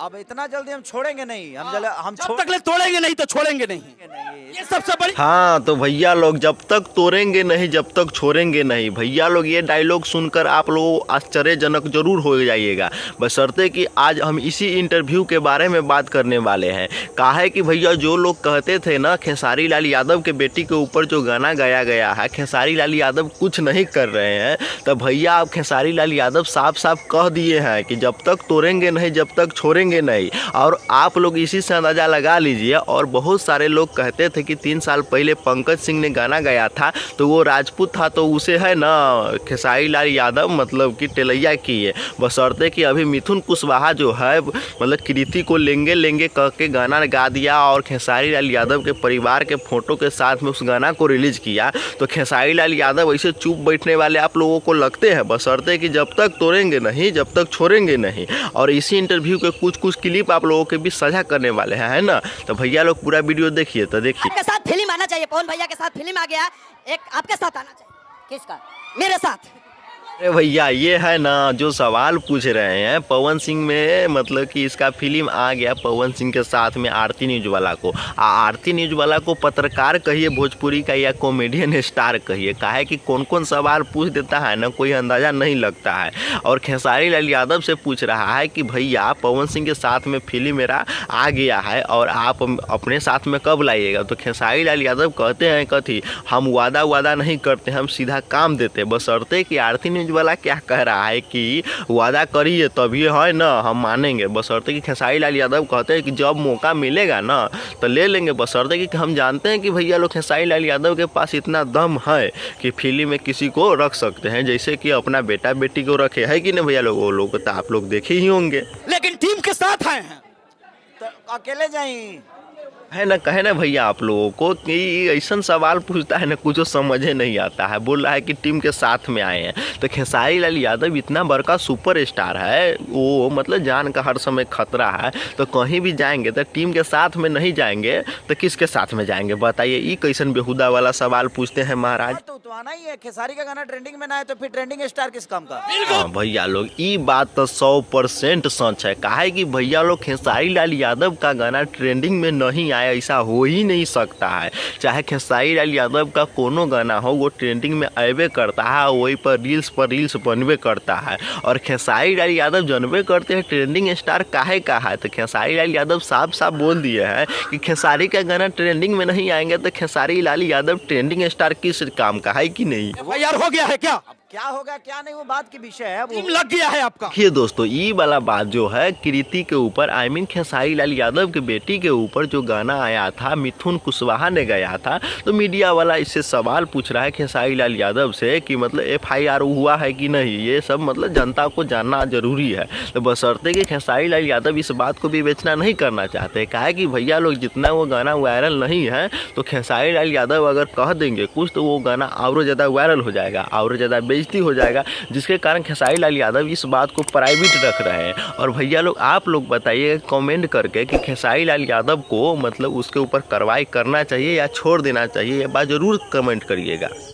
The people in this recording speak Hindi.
अब इतना जल्दी हम छोड़ेंगे नहीं, हम जब तक ले तोड़ेंगे नहीं तो छोड़ेंगे नहीं, ये सबसे बड़ी। हाँ तो भैया लोग जब तक तोड़ेंगे नहीं जब तक छोड़ेंगे नहीं, भैया लोग ये डायलॉग सुनकर आप लोग आश्चर्यजनक जरूर हो जाइएगा, बशर्ते कि आज हम इसी इंटरव्यू के बारे में बात करने वाले हैं। काहे कि भैया जो लोग कहते थे ना खेसारी लाल यादव के बेटी के ऊपर जो गाना गाया गया है खेसारी लाल यादव कुछ नहीं कर रहे हैं, तो भैया आप खेसारी लाल यादव साफ साफ कह दिए हैं कि जब तक तोड़ेंगे नहीं जब तक छोड़ेंगे नहीं। और आप लोग इसी से अंदाजा लगा लीजिए। और बहुत सारे लोग कहते थे कि 3 साल पहले पंकज सिंह ने गाना गाया था तो वो राजपूत था, तो उसे है ना खेसारी लाल यादव मतलब कि टेलैया किए, बशर्ते कि अभी मिथुन कुशवाहा जो है मतलब कृति को लेंगे कह के गाना गा दिया और खेसारी लाल यादव के परिवार के फोटो के साथ में उस गाना को रिलीज किया। तो खेसारी लाल यादव ऐसे चुप बैठने वाले आप लोगों को लगते हैं, बशर्ते कि जब तक तोड़ेंगे नहीं जब तक छोड़ेंगे नहीं। और इसी इंटरव्यू के कुछ क्लिप आप लोगों के बीच साझा करने वाले हैं, है ना। तो भैया लोग पूरा वीडियो देखिए। तो देखिए आपके साथ फिल्म आना चाहिए, पवन भैया के साथ फिल्म आ गया, एक आपके साथ आना चाहिए। किसका? मेरे साथ। अरे भैया ये है ना जो सवाल पूछ रहे हैं पवन सिंह में मतलब कि इसका फिल्म आ गया पवन सिंह के साथ में आरती न्यूज वाला को। आरती न्यूज वाला को पत्रकार कहिए भोजपुरी का या कॉमेडियन स्टार कहिए, काहे कि कौन कौन सवाल पूछ देता है ना कोई अंदाज़ा नहीं लगता है। और खेसारी लाल यादव से पूछ रहा है कि भैया पवन सिंह के साथ में फिल्म मेरा आ गया है और आप अपने साथ में कब लाइएगा। तो खेसारी लाल यादव कहते हैं कथी, हम वादा नहीं करते, हम सीधा काम देते, बशर्ते कि आरती न्यूज वाला क्या कह रहा है कि वादा करिए तभी है ना हम मानेंगे, बशर्ते कि खेसारी लाल यादव कहते हैं कि जब मौका मिलेगा ना तो ले लेंगे, बशर्ते कि हम जानते हैं कि भैया लोग खेसारी लाल यादव के पास इतना दम है कि फिल्म में किसी को रख सकते हैं, जैसे कि अपना बेटा बेटी को रखे है कि नहीं भैया लोग। वो लोग तो आप लोग देखे ही होंगे, लेकिन टीम के साथ आए हैं तो अकेले जाएं है ना। कहे ना भैया आप लोगों को कि ऐसा सवाल पूछता है ना कुछ समझे नहीं आता है, बोल रहा है कि टीम के साथ में आए हैं। तो खेसारी लाल यादव इतना बड़का सुपर स्टार है, वो मतलब जान का हर समय खतरा है, तो कहीं भी जाएंगे तो टीम के साथ में नहीं जाएंगे तो किसके साथ में जाएंगे बताइए। ये कैसन बेहुदा वाला सवाल पूछते हैं महाराज। तो आना ही है, खेसारी का गाना ट्रेंडिंग में ना है तो फिर ट्रेंडिंग स्टार किस काम का। हाँ भैया लोग ये बात तो 100% सच है, काहे कि भैया लोग खेसारी लाल यादव का गाना ट्रेंडिंग में नहीं आया ऐसा हो ही नहीं सकता है। चाहे खेसारी लाल यादव का कोनो गाना हो वो ट्रेंडिंग में आवे करता है, वही पर रील्स बनवे करता है। और खेसारी लाल यादव जानवे करते हैं ट्रेंडिंग स्टार काहे का है, तो खेसारी लाल यादव साफ साफ बोल दिए हैं कि खेसारी का गाना ट्रेंडिंग में नहीं आएंगे तो खेसारी लाल यादव ट्रेंडिंग स्टार किस काम का है कि नहीं। यार हो गया है क्या? क्या होगा क्या नहीं वो बात की विषय है, वो लग गया है आपका। देखिए दोस्तों ये वाला बात जो है कृति के ऊपर आई मीन खेसारी लाल यादव के बेटी के ऊपर जो गाना आया था मिथुन कुशवाहा ने गाया था, तो मीडिया वाला इससे सवाल पूछ रहा है खेसारी लाल यादव से कि मतलब FIR हुआ है कि नहीं। ये सब मतलब जनता को जानना जरूरी है, तो बशर्ते कि खेसारी लाल यादव इस बात को विवेचना नहीं करना चाहते। काहे कि भैया लोग जितना वो गाना वायरल नहीं है तो खेसारी लाल यादव अगर कह देंगे कुछ तो वो गाना और ज़्यादा वायरल हो जाएगा और ज़्यादा बेइज्जती हो जाएगा, जिसके कारण खेसारी लाल यादव इस बात को प्राइवेट रख रहे हैं। और भैया लोग आप लोग बताइए कमेंट करके कि खेसारी लाल यादव को मतलब उसके ऊपर कार्रवाई करना चाहिए या छोड़ देना चाहिए, ये बात ज़रूर कमेंट करिएगा।